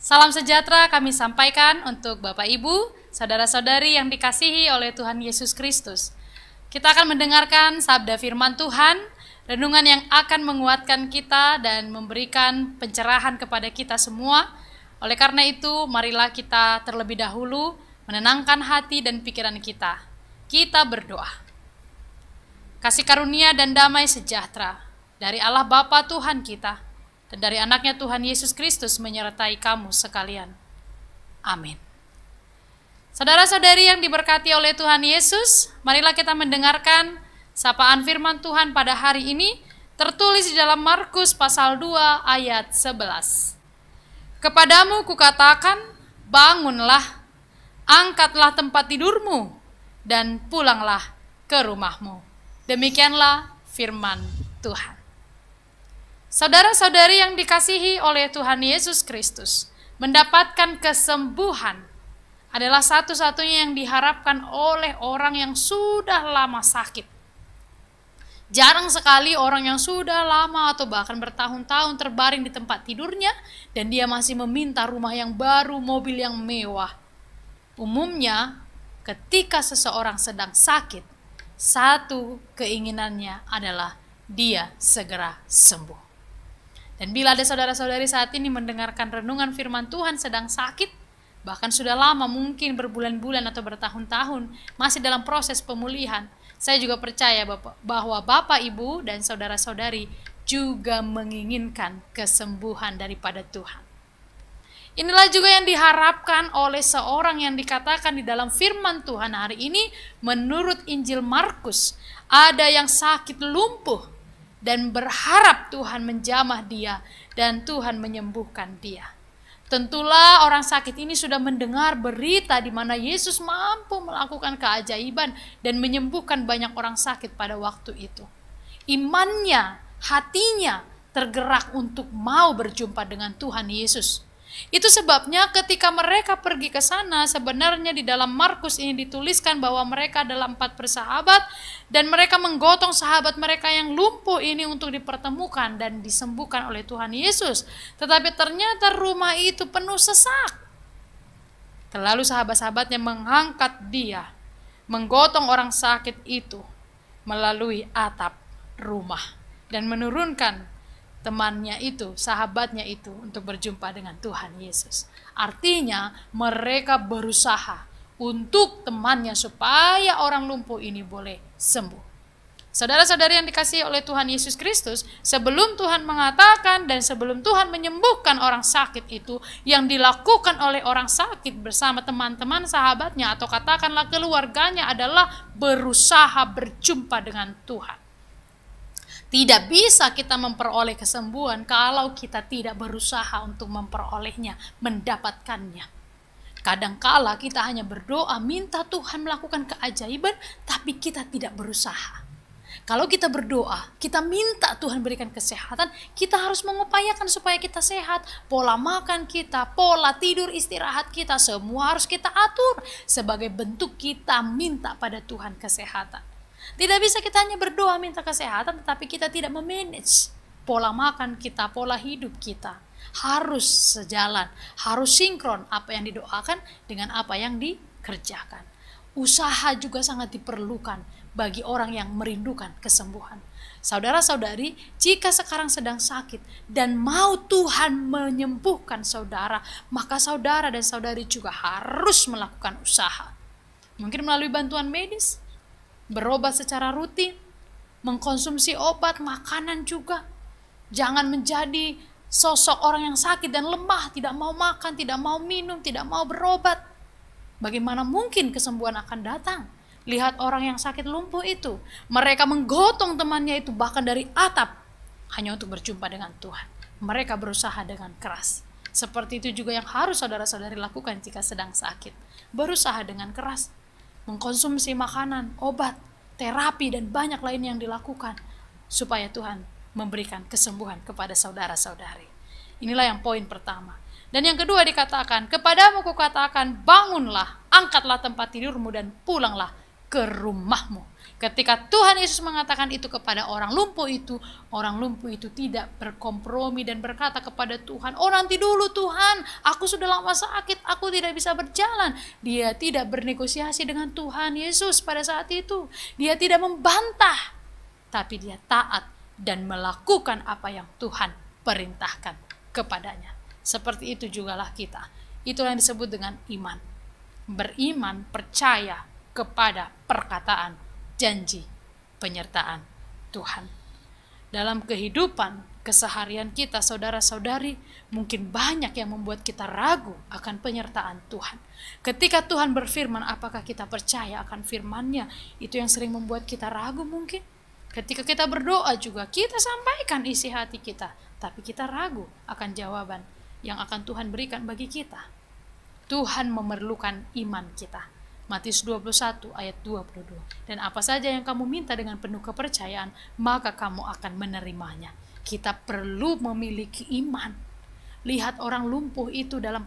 Salam sejahtera kami sampaikan untuk Bapak Ibu, saudara-saudari yang dikasihi oleh Tuhan Yesus Kristus. Kita akan mendengarkan sabda firman Tuhan, renungan yang akan menguatkan kita dan memberikan pencerahan kepada kita semua. Oleh karena itu, marilah kita terlebih dahulu menenangkan hati dan pikiran kita. Kita berdoa. Kasih karunia dan damai sejahtera dari Allah Bapa Tuhan kita dan dari anaknya Tuhan Yesus Kristus menyertai kamu sekalian. Amin. Saudara-saudari yang diberkati oleh Tuhan Yesus, marilah kita mendengarkan sapaan firman Tuhan pada hari ini, tertulis di dalam Markus pasal 2 ayat 11. Kepadamu kukatakan, bangunlah, angkatlah tempat tidurmu, dan pulanglah ke rumahmu. Demikianlah firman Tuhan. Saudara-saudari yang dikasihi oleh Tuhan Yesus Kristus, mendapatkan kesembuhan adalah satu-satunya yang diharapkan oleh orang yang sudah lama sakit. Jarang sekali orang yang sudah lama atau bahkan bertahun-tahun terbaring di tempat tidurnya dan dia masih meminta rumah yang baru, mobil yang mewah. Umumnya, ketika seseorang sedang sakit, satu keinginannya adalah dia segera sembuh. Dan bila ada saudara-saudari saat ini mendengarkan renungan firman Tuhan sedang sakit, bahkan sudah lama mungkin berbulan-bulan atau bertahun-tahun masih dalam proses pemulihan, saya juga percaya bahwa Bapak, Ibu, dan saudara-saudari juga menginginkan kesembuhan daripada Tuhan. Inilah juga yang diharapkan oleh seorang yang dikatakan di dalam firman Tuhan hari ini menurut Injil Markus, ada yang sakit lumpuh dan berharap Tuhan menjamah dia dan Tuhan menyembuhkan dia. Tentulah orang sakit ini sudah mendengar berita di mana Yesus mampu melakukan keajaiban dan menyembuhkan banyak orang sakit pada waktu itu. Imannya, hatinya tergerak untuk mau berjumpa dengan Tuhan Yesus. Itu sebabnya ketika mereka pergi ke sana, sebenarnya di dalam Markus ini dituliskan bahwa mereka adalah 4 bersahabat dan mereka menggotong sahabat mereka yang lumpuh ini untuk dipertemukan dan disembuhkan oleh Tuhan Yesus. Tetapi ternyata rumah itu penuh sesak. Lalu sahabat-sahabatnya mengangkat dia, menggotong orang sakit itu melalui atap rumah dan menurunkan temannya itu, sahabatnya itu untuk berjumpa dengan Tuhan Yesus. Artinya mereka berusaha untuk temannya supaya orang lumpuh ini boleh sembuh. Saudara-saudari yang dikasihi oleh Tuhan Yesus Kristus, sebelum Tuhan mengatakan dan sebelum Tuhan menyembuhkan orang sakit itu, yang dilakukan oleh orang sakit bersama teman-teman sahabatnya atau katakanlah keluarganya adalah berusaha berjumpa dengan Tuhan. Tidak bisa kita memperoleh kesembuhan kalau kita tidak berusaha untuk memperolehnya, mendapatkannya. Kadangkala kita hanya berdoa, minta Tuhan melakukan keajaiban, tapi kita tidak berusaha. Kalau kita berdoa, kita minta Tuhan berikan kesehatan, kita harus mengupayakan supaya kita sehat. Pola makan kita, pola tidur, istirahat kita, semua harus kita atur sebagai bentuk kita minta pada Tuhan kesehatan. Tidak bisa kita hanya berdoa minta kesehatan, tetapi kita tidak memanage pola makan kita, pola hidup kita. Harus sejalan, harus sinkron apa yang didoakan dengan apa yang dikerjakan. Usaha juga sangat diperlukan bagi orang yang merindukan kesembuhan. Saudara-saudari, jika sekarang sedang sakit dan mau Tuhan menyembuhkan saudara, maka saudara dan saudari juga harus melakukan usaha. Mungkin melalui bantuan medis, berobat secara rutin, mengkonsumsi obat, makanan juga. Jangan menjadi sosok orang yang sakit dan lemah, tidak mau makan, tidak mau minum, tidak mau berobat. Bagaimana mungkin kesembuhan akan datang? Lihat orang yang sakit lumpuh itu, mereka menggotong temannya itu bahkan dari atap hanya untuk berjumpa dengan Tuhan. Mereka berusaha dengan keras. Seperti itu juga yang harus saudara-saudari lakukan jika sedang sakit. Berusaha dengan keras. Mengkonsumsi makanan, obat, terapi, dan banyak lain yang dilakukan supaya Tuhan memberikan kesembuhan kepada saudara-saudari. Inilah yang poin pertama. Dan yang kedua dikatakan, kepadamu kukatakan, bangunlah, angkatlah tempat tidurmu dan pulanglah ke rumahmu. Ketika Tuhan Yesus mengatakan itu kepada orang lumpuh itu tidak berkompromi dan berkata kepada Tuhan, "Oh nanti dulu Tuhan, aku sudah lama sakit, aku tidak bisa berjalan." Dia tidak bernegosiasi dengan Tuhan Yesus pada saat itu. Dia tidak membantah, tapi dia taat dan melakukan apa yang Tuhan perintahkan kepadanya. Seperti itu jugalah kita. Itulah yang disebut dengan iman. Beriman, percaya kepada perkataan, janji, penyertaan Tuhan. Dalam kehidupan keseharian kita, saudara-saudari, mungkin banyak yang membuat kita ragu akan penyertaan Tuhan. Ketika Tuhan berfirman, apakah kita percaya akan firman-Nya? Itu yang sering membuat kita ragu mungkin. Ketika kita berdoa juga, kita sampaikan isi hati kita, tapi kita ragu akan jawaban yang akan Tuhan berikan bagi kita. Tuhan memerlukan iman kita. Matius 21 ayat 22. Dan apa saja yang kamu minta dengan penuh kepercayaan, maka kamu akan menerimanya. Kita perlu memiliki iman. Lihat orang lumpuh itu dalam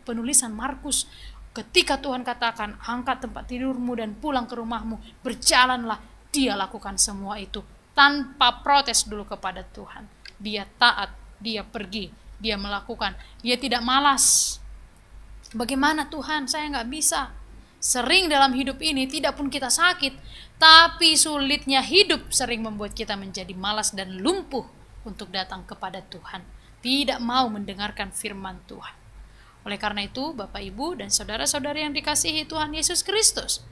penulisan Markus. Ketika Tuhan katakan, angkat tempat tidurmu dan pulang ke rumahmu, berjalanlah. Dia lakukan semua itu tanpa protes dulu kepada Tuhan. Dia taat, dia pergi, dia melakukan. Dia tidak malas. Bagaimana Tuhan, saya nggak bisa. Sering dalam hidup ini, tidak pun kita sakit, tapi sulitnya hidup sering membuat kita menjadi malas dan lumpuh untuk datang kepada Tuhan. Tidak mau mendengarkan firman Tuhan. Oleh karena itu, Bapak, Ibu, dan saudara-saudari yang dikasihi Tuhan Yesus Kristus,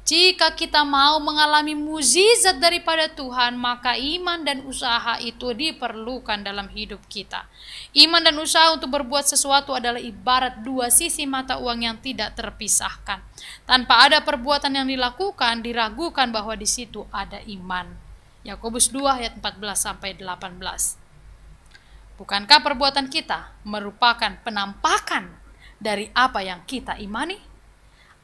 jika kita mau mengalami mukjizat daripada Tuhan, maka iman dan usaha itu diperlukan dalam hidup kita. Iman dan usaha untuk berbuat sesuatu adalah ibarat dua sisi mata uang yang tidak terpisahkan. Tanpa ada perbuatan yang dilakukan, diragukan bahwa di situ ada iman. Yakobus 2 ayat 14-18. Bukankah perbuatan kita merupakan penampakan dari apa yang kita imani?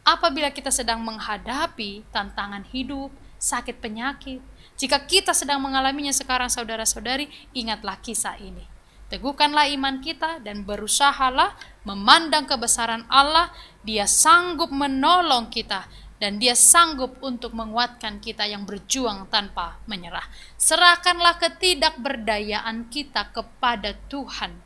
Apabila kita sedang menghadapi tantangan hidup, sakit penyakit, jika kita sedang mengalaminya sekarang, saudara-saudari, ingatlah kisah ini. Teguhkanlah iman kita dan berusahalah memandang kebesaran Allah. Dia sanggup menolong kita dan Dia sanggup untuk menguatkan kita yang berjuang tanpa menyerah. Serahkanlah ketidakberdayaan kita kepada Tuhan.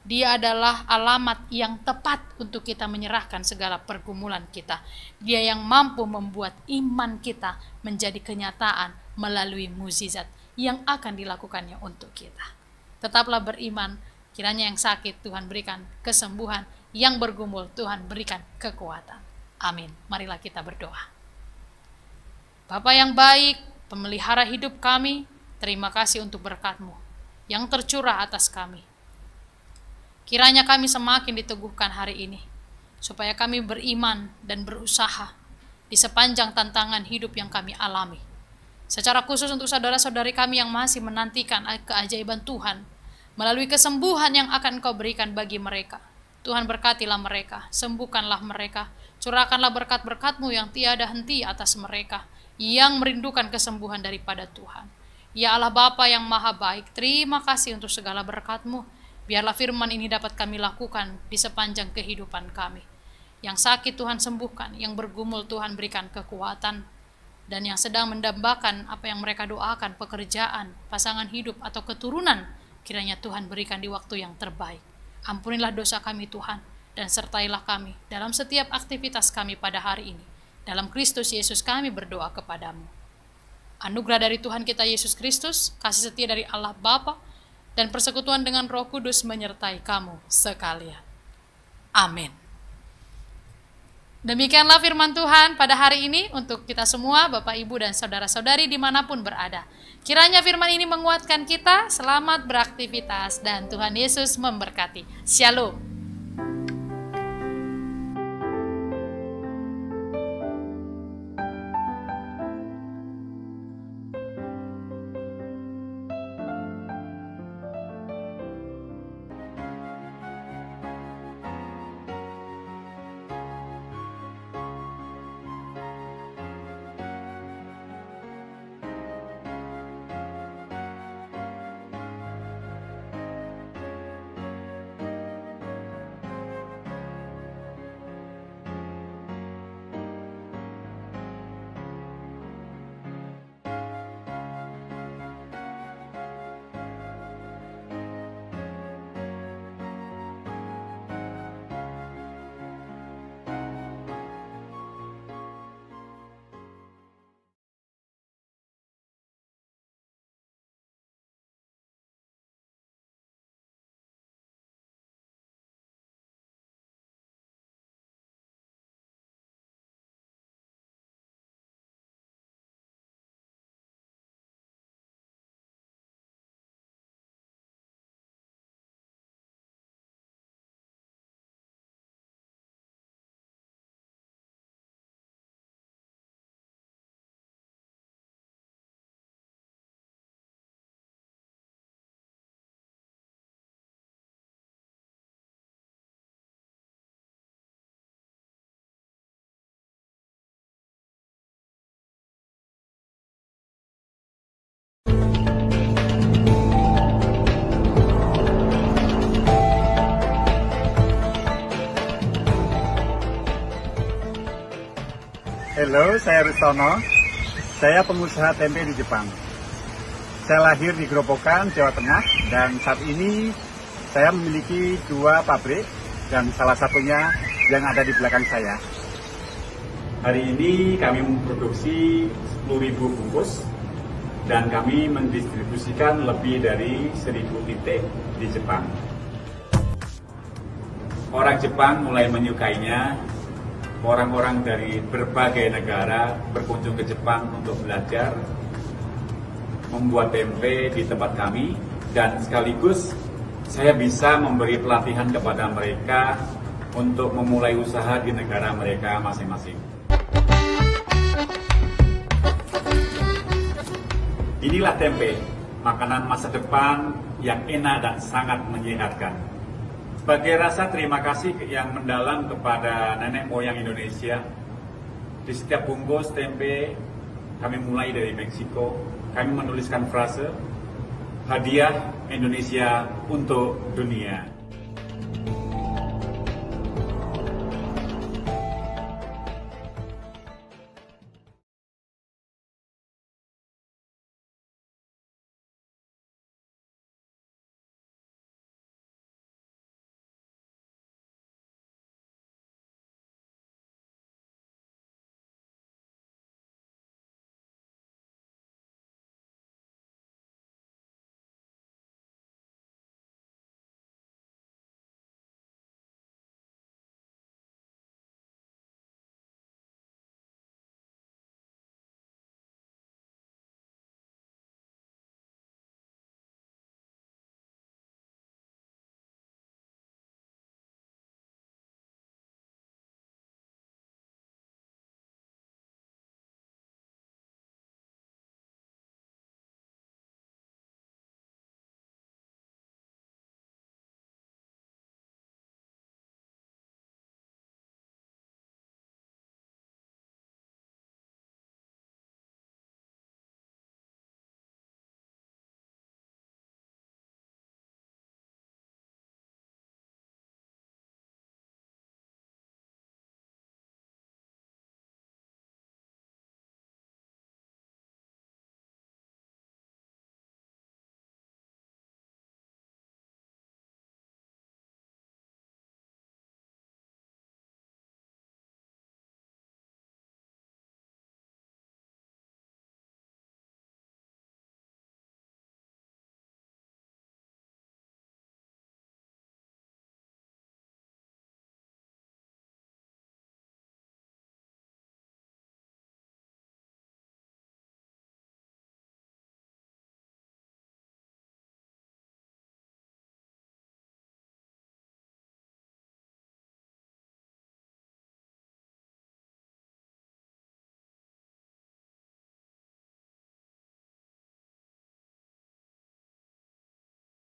Dia adalah alamat yang tepat untuk kita menyerahkan segala pergumulan kita. Dia yang mampu membuat iman kita menjadi kenyataan melalui mukjizat yang akan dilakukannya untuk kita. Tetaplah beriman, kiranya yang sakit Tuhan berikan kesembuhan, yang bergumul Tuhan berikan kekuatan. Amin. Marilah kita berdoa. Bapa yang baik, pemelihara hidup kami, terima kasih untuk berkat-Mu yang tercurah atas kami. Kiranya kami semakin diteguhkan hari ini, supaya kami beriman dan berusaha di sepanjang tantangan hidup yang kami alami. Secara khusus untuk saudara-saudari kami yang masih menantikan keajaiban Tuhan, melalui kesembuhan yang akan Engkau berikan bagi mereka. Tuhan berkatilah mereka, sembuhkanlah mereka, curahkanlah berkat-berkat-Mu yang tiada henti atas mereka, yang merindukan kesembuhan daripada Tuhan. Ya Allah Bapa yang maha baik, terima kasih untuk segala berkat-Mu. Biarlah firman ini dapat kami lakukan di sepanjang kehidupan kami. Yang sakit Tuhan sembuhkan, yang bergumul Tuhan berikan kekuatan, dan yang sedang mendambakan apa yang mereka doakan, pekerjaan, pasangan hidup, atau keturunan, kiranya Tuhan berikan di waktu yang terbaik. Ampunilah dosa kami Tuhan, dan sertailah kami dalam setiap aktivitas kami pada hari ini. Dalam Kristus Yesus kami berdoa kepadamu. Anugerah dari Tuhan kita Yesus Kristus, kasih setia dari Allah Bapa, dan persekutuan dengan Roh Kudus menyertai kamu sekalian. Amin. Demikianlah firman Tuhan pada hari ini untuk kita semua, Bapak, Ibu, dan saudara-saudari dimanapun berada. Kiranya firman ini menguatkan kita. Selamat beraktivitas dan Tuhan Yesus memberkati. Shalom. Halo, saya Rustono. Saya pengusaha tempe di Jepang. Saya lahir di Grobogan, Jawa Tengah, dan saat ini saya memiliki 2 pabrik, dan salah satunya yang ada di belakang saya. Hari ini kami memproduksi 10.000 bungkus, dan kami mendistribusikan lebih dari 1.000 titik di Jepang. Orang Jepang mulai menyukainya. Orang-orang dari berbagai negara berkunjung ke Jepang untuk belajar membuat tempe di tempat kami, dan sekaligus saya bisa memberi pelatihan kepada mereka untuk memulai usaha di negara mereka masing-masing. Inilah tempe, makanan masa depan yang enak dan sangat menyehatkan. Sebagai rasa terima kasih yang mendalam kepada nenek moyang Indonesia, di setiap bungkus tempe kami mulai dari Meksiko, kami menuliskan frase, hadiah Indonesia untuk dunia.